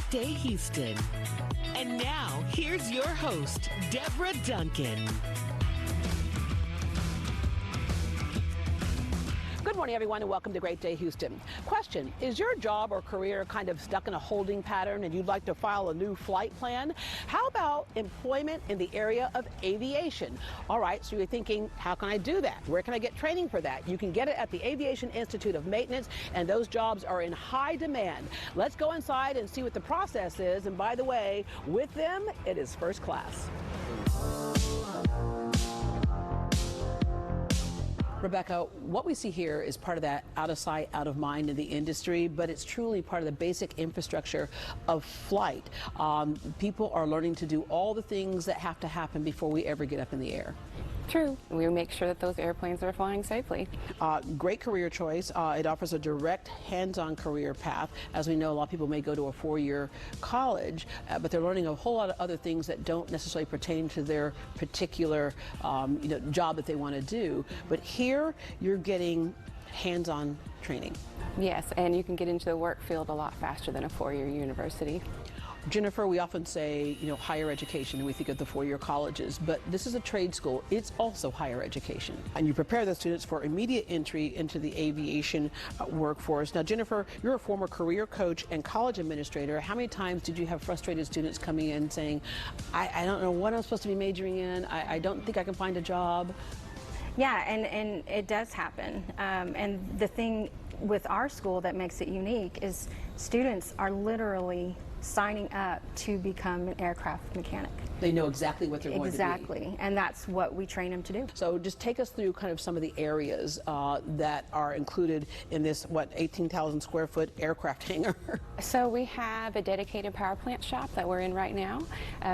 Great Day Houston. And now, here's your host, Deborah Duncan. Good morning, everyone, and welcome to Great Day Houston. Question, is your job or career kind of stuck in a holding pattern and you'd like to file a new flight plan? How about employment in the area of aviation? All right, so you're thinking, how can I do that? Where can I get training for that? You can get it at the Aviation Institute of Maintenance, and those jobs are in high demand. Let's go inside and see what the process is. And by the way, with them, it is first class. Rebecca, what we see here is part of that out of sight, out of mind in the industry, but it's truly part of the basic infrastructure of flight. People are learning to do all the things that have to happen before we ever get up in the air. True. We make sure that those airplanes are flying safely. Great career choice. It offers a direct hands-on career path. As we know, a lot of people may go to a four-year college, but they're learning a whole lot of other things that don't necessarily pertain to their particular job that they want to do. But here, you're getting hands-on training. Yes, and you can get into the work field a lot faster than a four-year university. Jennifer, we often say, higher education, and we think of the four-year colleges, but this is a trade school. It's also higher education. And you prepare the students for immediate entry into the aviation workforce. Now, Jennifer, you're a former career coach and college administrator. How many times did you have frustrated students coming in saying, I don't know what I'm supposed to be majoring in, I don't think I can find a job? Yeah, and it does happen. And the thing with our school that makes it unique is students are literally signing up to become an aircraft mechanic. They know exactly what they're going to be. Exactly, and that's what we train them to do. So just take us through kind of some of the areas that are included in this, 18,000 square foot aircraft hangar? So we have a dedicated power plant shop that we're in right now.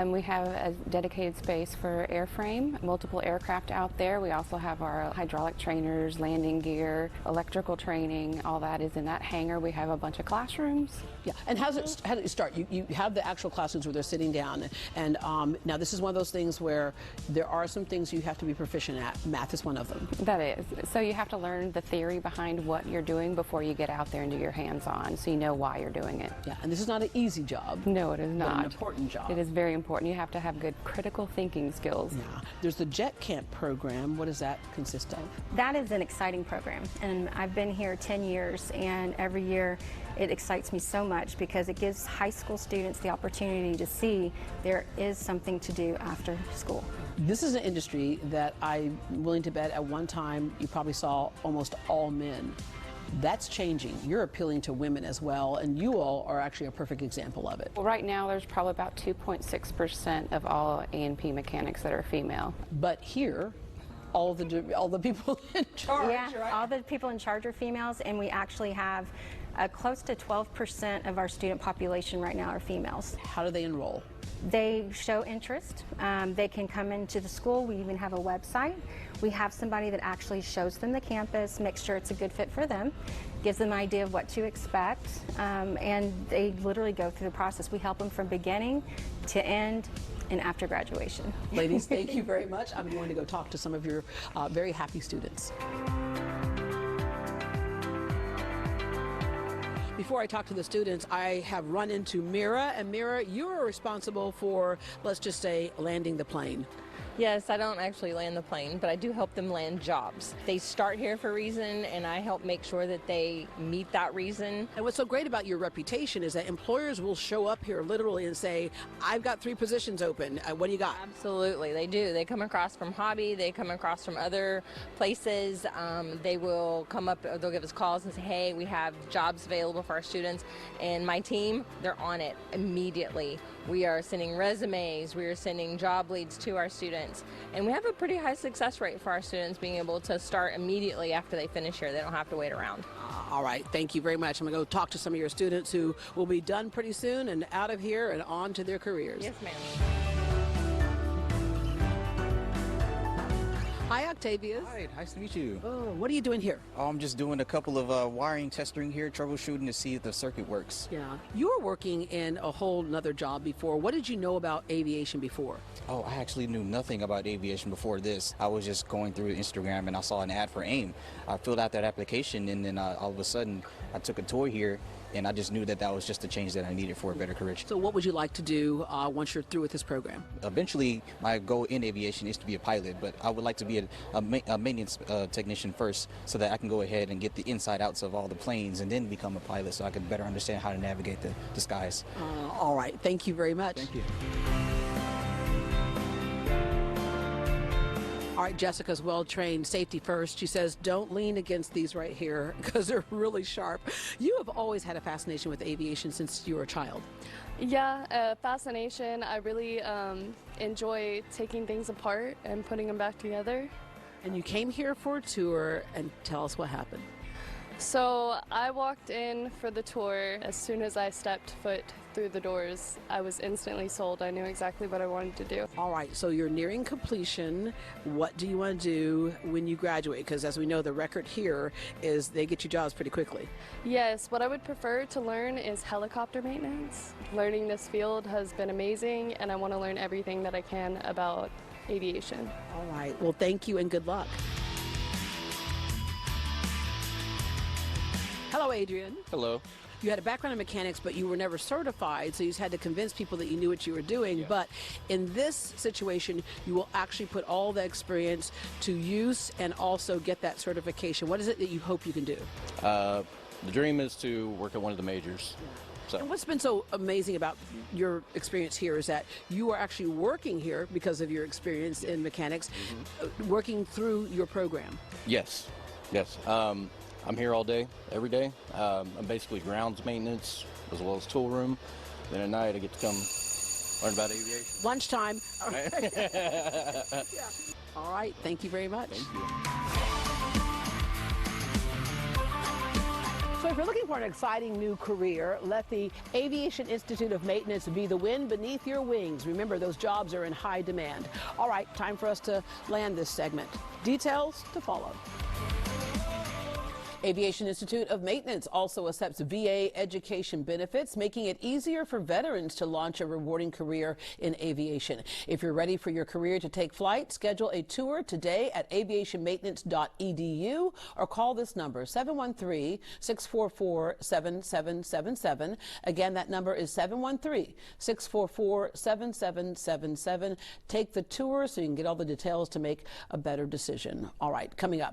We have a dedicated space for airframe, multiple aircraft out there. We also have our hydraulic trainers, landing gear, electrical training, all that is in that hangar. We have a bunch of classrooms. Yeah, and how does it start? You have the actual classrooms where they're sitting down, and now this is one of those things where there are some things you have to be proficient at. Math is one of them. That is. So you have to learn the theory behind what you're doing before you get out there and do your hands-on, so you know why you're doing it. Yeah, and this is not an easy job. No, it is not. But an important job. It is very important. You have to have good critical thinking skills. Yeah. There's the Jet Camp program. What does that consist of? That is an exciting program, and I've been here 10 years, and every year it excites me so much because it gives high school students the opportunity to see there is something to do after school. This is an industry that I'm willing to bet at one time you probably saw almost all men. That's changing. You're appealing to women as well, and you all are actually a perfect example of it. Well, right now there's probably about 2.6% of all A&P mechanics that are female. But here, all the people in charge, yeah, right? All the people in charge are females, and we actually have close to 12% of our student population right now are females. How do they enroll? They show interest. They can come into the school. We even have a website. We have somebody that actually shows them the campus, makes sure it's a good fit for them, gives them an idea of what to expect, and they literally go through the process. We help them from beginning to end and after graduation. Ladies, thank you very much. I'm going to go talk to some of your very happy students. Before I talk to the students, I have run into Mira, and Mira, you are responsible for, let's just say, landing the plane. Yes, I don't actually land the plane, but I do help them land jobs. They start here for a reason, and I help make sure that they meet that reason. And what's so great about your reputation is that employers will show up here literally and say, I've got 3 positions open. What do you got? Absolutely, they do. They come across from hobby, they come across from other places. They will come up, they'll give us calls and say, hey, we have jobs available for our students. And my team, they're on it immediately. We are sending resumes, we are sending job leads to our students, and we have a pretty high success rate for our students being able to start immediately after they finish here. They don't have to wait around. All right, thank you very much. I'm going to go talk to some of your students who will be done pretty soon and out of here and on to their careers. Yes, ma'am. Hi, Octavius. Hi, nice to meet you. Oh, what are you doing here? I'm just doing a couple of wiring testing here, troubleshooting to see if the circuit works. Yeah. You were working in a whole nother job before. What did you know about aviation before? Oh, I actually knew nothing about aviation before this. I was just going through Instagram and I saw an ad for AIM. I filled out that application, and then all of a sudden I took a tour here and I just knew that that was just the change that I needed for a better career. So what would you like to do once you're through with this program? Eventually, my goal in aviation is to be a pilot, but I would like to be a maintenance technician first, so that I can go ahead and get the inside outs of all the planes and then become a pilot, so I can better understand how to navigate the skies. All right. Thank you very much. Thank you. All right, Jessica's well-trained. Safety first. She says, don't lean against these right here because they're really sharp. You have always had a fascination with aviation since you were a child. Yeah, fascination. I really enjoy taking things apart and putting them back together. And you came here for a tour, and tell us what happened. So I walked in for the tour. As soon as I stepped foot through the doors, I was instantly sold. I knew exactly what I wanted to do. All right, so you're nearing completion. What do you want to do when you graduate? Because as we know, the record here is they get you jobs pretty quickly. Yes, what I would prefer to learn is helicopter maintenance. Learning this field has been amazing, and I want to learn everything that I can about aviation. All right, well, thank you and good luck. Hello, Adrian. Hello. You had a background in mechanics, but you were never certified, so you just had to convince people that you knew what you were doing. Yeah. But in this situation, you will actually put all the experience to use and also get that certification. What is it that you hope you can do? The dream is to work at one of the majors. So. And what's been so amazing about your experience here is that you are actually working here because of your experience in mechanics, working through your program. Yes, yes. I'm here all day, every day. I'm basically grounds maintenance as well as tool room. Then at night I get to come learn about aviation. Lunchtime. All right. Yeah. All right. Thank you very much. Thank you. So if you're looking for an exciting new career, let the Aviation Institute of Maintenance be the wind beneath your wings. Remember, those jobs are in high demand. All right, time for us to land this segment. Details to follow. Aviation Institute of Maintenance also accepts VA education benefits, making it easier for veterans to launch a rewarding career in aviation. If you're ready for your career to take flight, schedule a tour today at aviationmaintenance.edu or call this number, 713-644-7777. Again, that number is 713-644-7777. Take the tour so you can get all the details to make a better decision. All right, coming up.